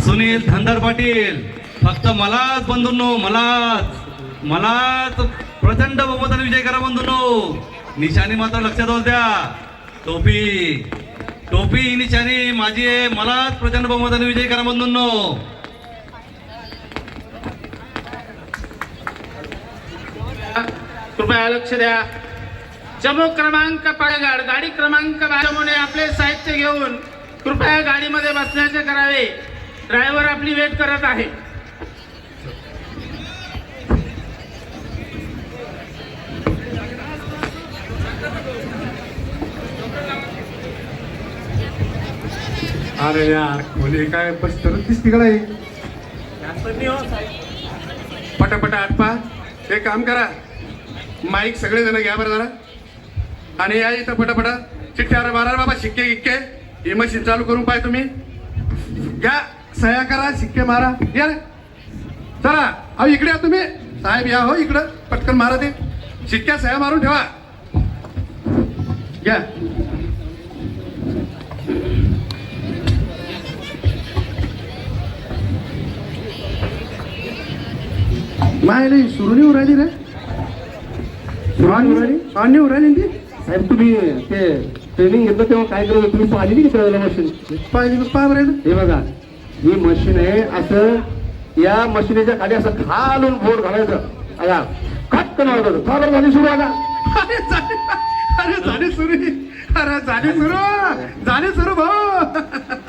सुनील धनगर पाटील, फक्त मलाच बंधूंनो, मलाच प्रचंड बहुमताने विजय करा बंधूंनो. निशाणी मात्र लक्षात होऊ द्या, टोपी ही निशाणी माझी आहे. मलाच प्रचंड बहुमताने विजय करा बंधूंनो. कृपया लक्ष द्या. चमो क्रमांक गाडी क्रमांक 12 आपले साहित्य घेऊन कृपया गाडीमध्ये बसण्याचे करावे. ड्रायव्हर आपली वेट करत आहे. अरे यार कोणी काय बस तरच दिसती का नाही. पटापटा आटपा. एक काम करा, माईक सगळे जण घ्या बरं जरा, आणि या इथं पटापटा चिठ्ठ्यावर मारा बाबा. शिक्के गिक्के ही मशीन चालू करून पाय तुम्ही घ्या, सह्या करा, शिक्के मारा. या रे चला. अहो इकडे या तुम्ही साहेब, या हो इकडं, पटकन मारा ते शिक्क्या, सह्या मारून ठेवा. घ्या. मायला सुरुणी उरायली रे, सुरुणी उरायली ती. साहेब तुम्ही ते ट्रेनिंग घेतलं तेव्हा काय करत तुम्ही पाहिली की त्यावेळेला मशीन पाहिली पहा बरं. हे बघा, ही मशीन आहे. असं या मशीनीच्या खाली असं खालून बोट घालायचं. आता खटकन होतं. चालू झाली सुरू. आता अरे झाली सुरू, अरे झाली सुरू भाऊ.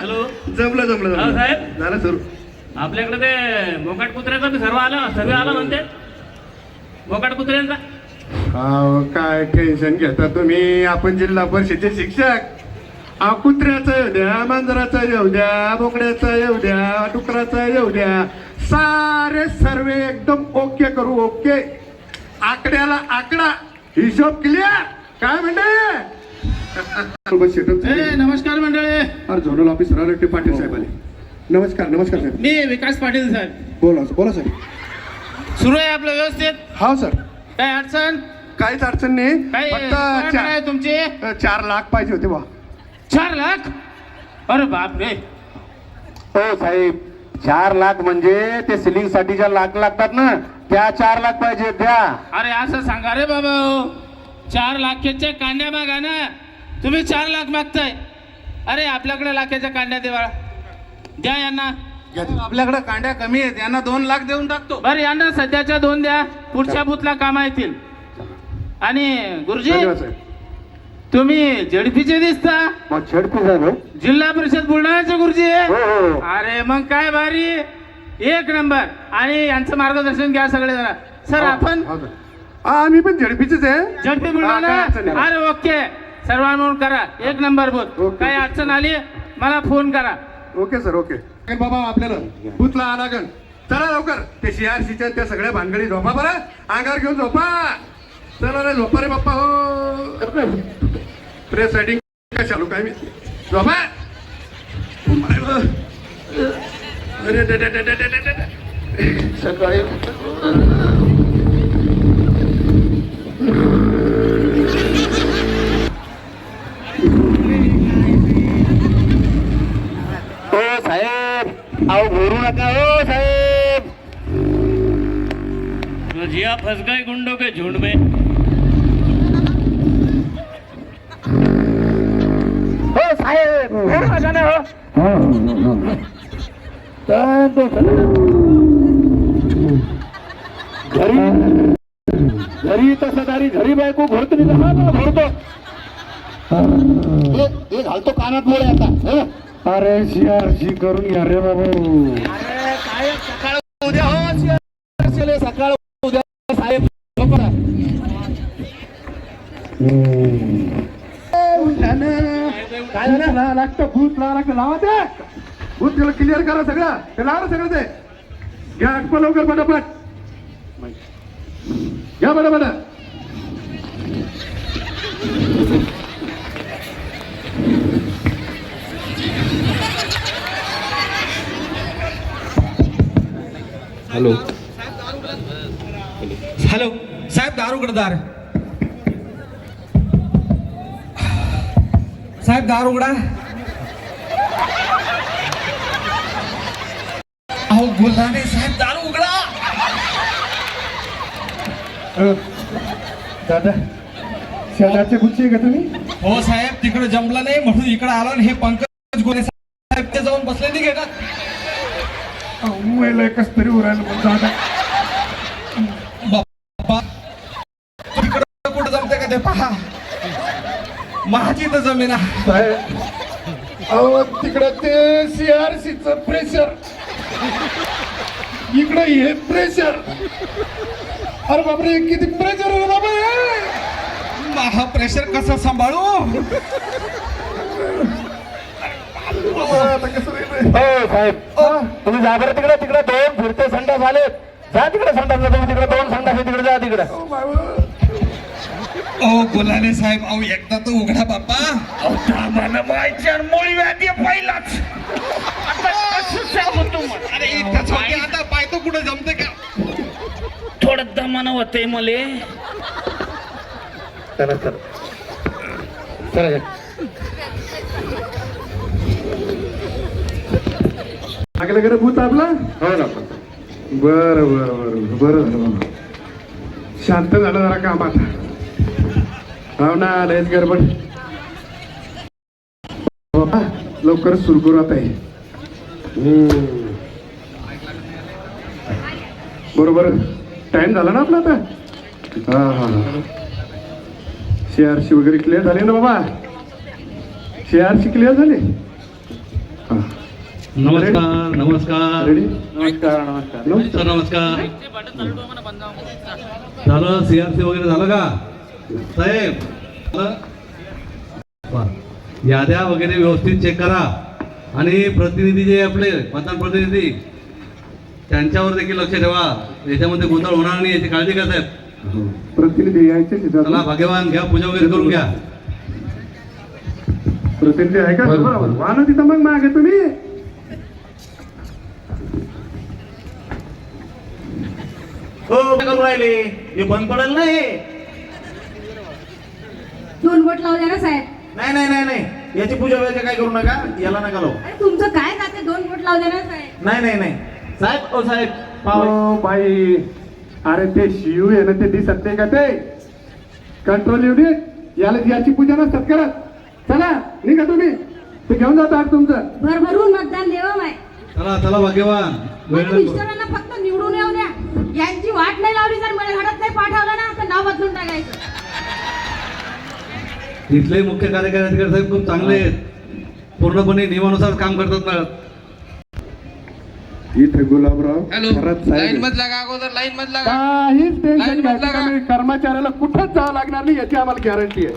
हॅलो जमलं साहेब, झालं सुरू. आपल्याकडे ते मोकाट कुत्र्याचा सर्व आला म्हणते. मोकाट कुत्र्यांचा काय टेन्शन घेता तुम्ही. आपण जिल्हा परिषदेचे शिक्षक. कुत्र्याचं येऊ द्या, मांजराचं येऊ द्या, बोकड्याचं येऊ द्या, डुकराचं येऊ द्या, सारे सर्वे एकदम ओके करू. ओके, आकड्याला आकडा, हिशोब क्लिअर. काय म्हणते. नमस्कार मंडळी. अरे झोनल ऑफिसर आले पाटील साहेब आले. नमस्कार साहेब. मी विकास पाटील साहेब. बोला साहेब. सुरू आहे आपलं व्यवस्थित. हा सर. काय अडचण? काहीच अडचण नाही. काय फक्त आहे तुमची? 4 लाख पाहिजे होते बा. 4 लाख? अरे बाप रे. हो साहेब, 4 लाख म्हणजे ते सिलिंग साठी ज्या लाख लागतात ना, त्या 4 लाख पाहिजे द्या. अरे असं सांगा रे बाबा. 4 लाखाच्या कांड्या मागा ना. तुम्ही 4 लाख मागताय. अरे आपल्याकडे लाखाच्या कांड्या देवा द्या यांना. आपल्याकडे कांड्या कमी आहेत, यांना 2 लाख देऊन टाकतो. बरं यांना सध्याच्या 2 द्या, पुढच्या बुथला काम येतील. आणि गुरुजी तुम्ही झेडपीचे दिसता. मग झेडपी साहेब जिल्हा परिषद बुलढाण्याचे गुरुजी. हो. अरे मग काय भारी, 1 नंबर. आणि यांचं मार्गदर्शन घ्या सगळे जण. सर आपण आम्ही पण झडपीचेच आहे. झेडपी बुलढाणा. अरे ओके, सर्वांना म्हणून करा. 1 नंबर बुथ. काही अडचण आली मला फोन करा. Okay sir. ओके बाबा, आपल्याला बुथला आला गण. चला लवकर. ते CRCच्या त्या सगळ्या भानगडी झोपा बरं, अंगावर घेऊन झोपा. चला रे झोपा रे बाप्पा. हो प्रेस रायटिंग काय चालू काय मी झोपा. अरे सकाळी हो साहेब, अहो बोलू नका हो साहेब. जिया फंस गए गुंडों के झुंड में. हो साहेब, बोलू नका ना हो. घरी तसं दारी घरी बायको घोरतो घोरतो. हे घालतो कानात मोळे आता. अरे CRC करून घ्या रे बाबू. अरे काय सकाळ उद्या हो. CRC सकाळ उद्या साहेब. काय झालं. लागतं भूत लागतं. लावा ते भूत, त्याला क्लिअर करा सगळं. ते लावा सगळं. ते घ्या आटपा लवकर पटापट. घ्या पटापट. हॅलो साहेब, दार उघडा. साहेब दार उघडा. अहो गुल्हाने साहेब दारू उघडा. दादा शेजारचे गुच्ची आहे का तुम्ही? हो साहेब तिकडे जमला नाही म्हणून इकडे आला आणि हे पंकज गोरे साहेब ते जाऊन बसले नाही घेतात. मुंबईला एकच तरी उरायला बोलतो आता. बाप्पा तिकडे कुठं जमते का ते पहा. माझी तर जमेना. साहेब अहो तिकडं ते CRC च प्रेशर, इकडं हे प्रेशर. अरे बापरे किती प्रेशर आहे बाबा हे. हा प्रेशर कसं सांभाळू. आता कसं रे? हो साहेब तुम्ही जा बरं तिकडे. तिकडे 2 फिरते संडास आले. जा तिकडे संडासला. तुम्ही तिकडे 2 संडास आहे तिकडे. जा तिकडे. अहो बाबा. अहो गुल्हाने साहेब अहो एकदा तर उघडा बाप्पा. मुळी व्याधी पहिलाच. आता कसं सांगू तुम्हाला? अरे इतकं छोटी आता पायतो कुठं जमते का. थोडं दमानं होतंय मले. चला चला चला. लागलं का रे भूत आपला? हो ना. बरं बरं बरं बरं झालं बाबा. शांत झालं जरा कामात. हो ना लयच गडबड. बाबा लवकर सुरू करू आता हे. बरोबर टाइम झाला ना आपला आता. हा हा CRC वगैरे क्लिअर झाले ना बाबा. CRC क्लिअर झाले. हा नमस्कार नमस्कार रेडी. नमस्कार नमस्कार. सर नमस्कार. झालं CRC वगैरे झालं का साहेब? झालं? बरं. याद्या वगैरे व्यवस्थित चेक करा आणि प्रतिनिधी जे आपले मतदान प्रतिनिधी त्यांच्यावर देखील लक्ष ठेवा. याच्यामध्ये गोंधळ होणार नाही याची काळजी घ्या साहेब. प्रतिनिधी यायचे तिथं. चला भाग्यवान घ्या पूजा वगैरे करून घ्या. प्रतिनिधी आहे का? बरोबर वा ना तिथं मग मागे तुम्ही. हो करून राहिले हे बंद पडेल ना हे. 2 बोट लावू द्या ना साहेब. नाही नाही नाही नाही याची पूजा वगैरे काय करू नका. याला नका लावू. अरे तुमचं काय जाते 2 बोट लावू द्या ना साहेब. नाही नाही नाही साहेब. ओ साहेब पाव. हो बाई अरे ते शिव आहे ना ते दिसत नाही का ते कंट्रोल युनिट. याला याची पूजा नसतात करत. चला निघा तुम्ही. ते घेऊन जाता तुमचं. भरभरून मतदान देवा माय. चला चला भाग्यवान वेळ माझ्या नको. मिस्टरांना फक्त निवडून येऊ द्या. यांची वाट नाही लावली. जर मला घरात नाही पाठवलं ना तर नाव बदलून टाकायचं. इथले मुख्य कार्यकारी अधिकारी साहेब खूप चांगले आहेत. पूर्णपणे नियमानुसार काम करतात ना. इथे गुलाबराव हॅलो खरंच साहेब लाईन आहे. मधला का अगोदर लाईन मधला का. काहीच टेन्शन लाईन घ्यायचं मधला का का? नाही. कर्मचाऱ्याला कुठंच जावं लागणार नाही याची आम्हाला गॅरंटी आहे.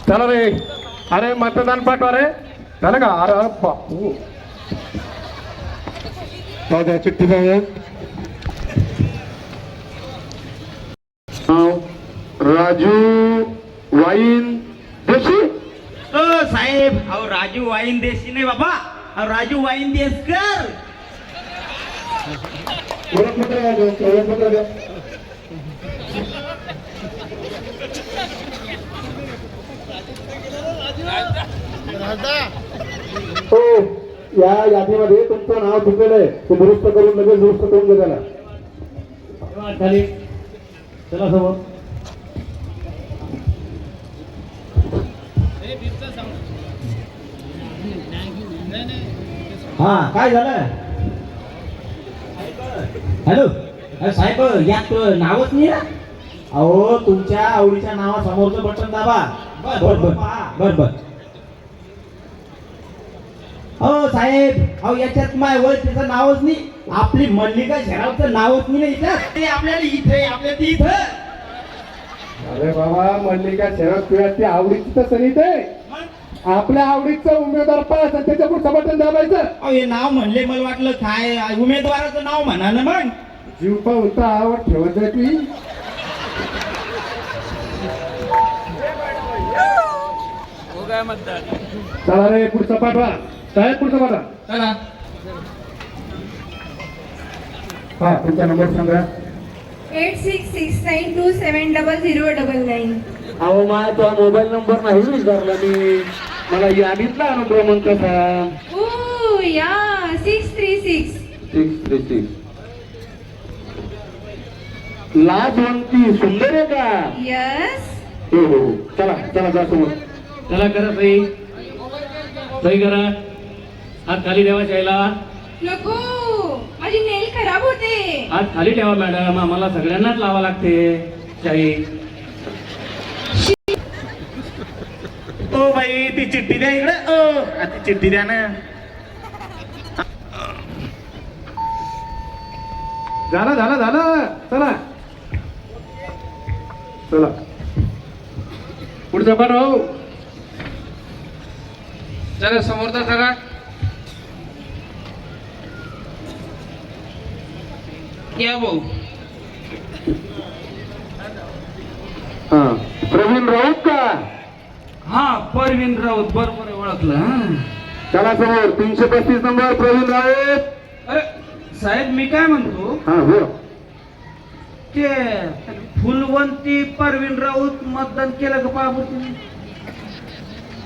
चला रे. अरे मतदान पाठवा रे. झालं का? अरे बापू द्या चिठ्ठी जाऊया. राजू वाईन देशी. साहेब अहो राजू वाईन देशी नाही बाबा. अहो राजू वाईन देसकर. ओळखपत्र द्या. ओळखपत्र द्या. हो या यादीमध्ये तुमचं नाव चुकलेलं आहे. ते दुरुस्त करून लगेच दुरुस्त करून दे त्याला. चला समोर. हा काय झालं? हॅलो अरे साहेब यात नावच नाही ना. अहो तुमच्या आवडीच्या नावासमोरचं बटन दाबा. बर बर बर बर. हो साहेब अहो याच्यात माय ओळखीचं नावच नाही. आपली मल्लिका शेरावचं नावच नाही ना इथं. ते आपल्याला इथे आपल्या इथं. अरे बाबा मल्लिका शरद तुझ्या ती आवडीची तर सनी ते आपल्या आवडीचं उमेदवार पाहायचं त्याच्या पुढचं बटन दाबायचं. अहो हे नाव म्हणले मला वाटलं काय उमेदवाराचं नाव म्हणा ना मग. जीव पाहून तर आवड ठेवत आहे तुम्ही. चला रे पुढचं पाठवा. साहेब पुढचं पाठवा. चला हा तुमचा नंबर सांगा. 8669270099. अहो माय तो मोबाईल नंबर नाही विचारला मी. मला यादीतला क्रमांक सांग. ओ भैया 636. 636. लाजवंती सुंदर आहे का? यस. हो हो हो. चला चला जा समोर. चला करा सही सही करा. हात खाली ठेवा शाईला. नको, माझी नेल खराब होते. हात खाली ठेवा मॅडम, आम्हाला सगळ्यांनाच लावा लागते शाई. ओ बाई ती चिठ्ठी द्या इकडे. ओ ती चिठ्ठी द्या ना. झालं झालं झालं. चला चला पुढचा पण हो. जरा समोरचा जरा या भाऊ. हा प्रवीण राऊत का? हा परवीन राऊत बरोबर ओळखलं. हा. चला समोर 335 नंबर प्रवीण राऊत. अरे साहेब मी काय म्हणतो हा हो. ते फुलवंती परवीन राऊत मतदान केलं का बाबू तुम्ही?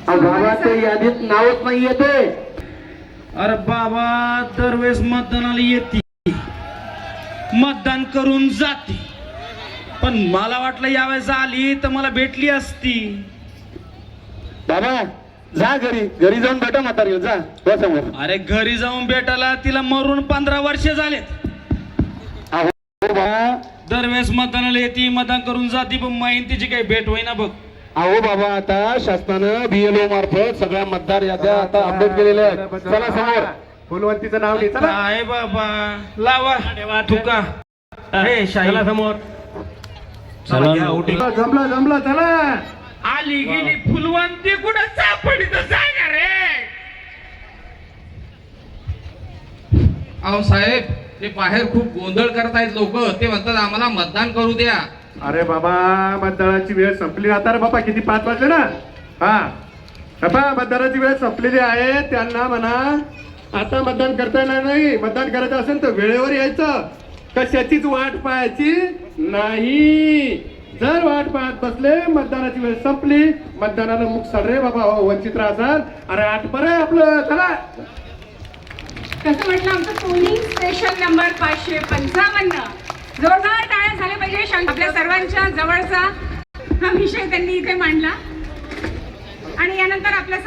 बाबा ते यादीत नावच नाही येते. अरे बाबा दरवेळेस मतदानाला येते, मतदान करून जाते, पण मला वाटलं यावेळेस आली तर मला भेटली असती. बाबा जा घरी घरी जाऊन भेटा म्हातारी. जा हो समोर. अरे घरी जाऊन भेटायला तिला मरून 15 वर्ष झालेत. अहो बाबा. दरवेळेस मतदानाला येते, मतदान करून जाते, पण माहीन तिची काही भेट होईना बघ. अहो बाबा आता शासनानं BLO मार्फत सगळ्या मतदार याद्या आता अपडेट केलेल्या आहेत. चला समोर. फुलवंतीचं नाव घे. चला काय बाबा लावा तुका. हे शाहीला समोर. चला घ्या outing. जमला जमला. चला आली गेली फुलवंती कुठं सापडी तर सांगा रे. अहो साहेब, ते बाहेर खूप गोंधळ करत आहेत लोक. ते म्हणतात आम्हाला मतदान करू द्या. अरे बाबा मतदानाची वेळ संपली आता रे बाबा. किती 5 वाजले ना. हा बाबा मतदानाची वेळ संपलेली आहे. त्यांना म्हणा आता मतदान करता येणार नाही. मतदान करायचं असेल तर वेळेवर यायचं, कशाचीच वाट पाहायची नाही. जर वाट पाहत बसले मतदानाची वेळ संपली, मतदानाला मुख सड रे बाबा. वंचित राहतात. अरे आठपर आहे आपलं. चला कसं म्हटलं आमचं पोलिंग स्टेशन नंबर 555. जोरदार टाळ्या झाल्या पाहिजे. आपल्या सर्वांच्या जवळचा हा विषय त्यांनी इथे मांडला आणि यानंतर आपल्या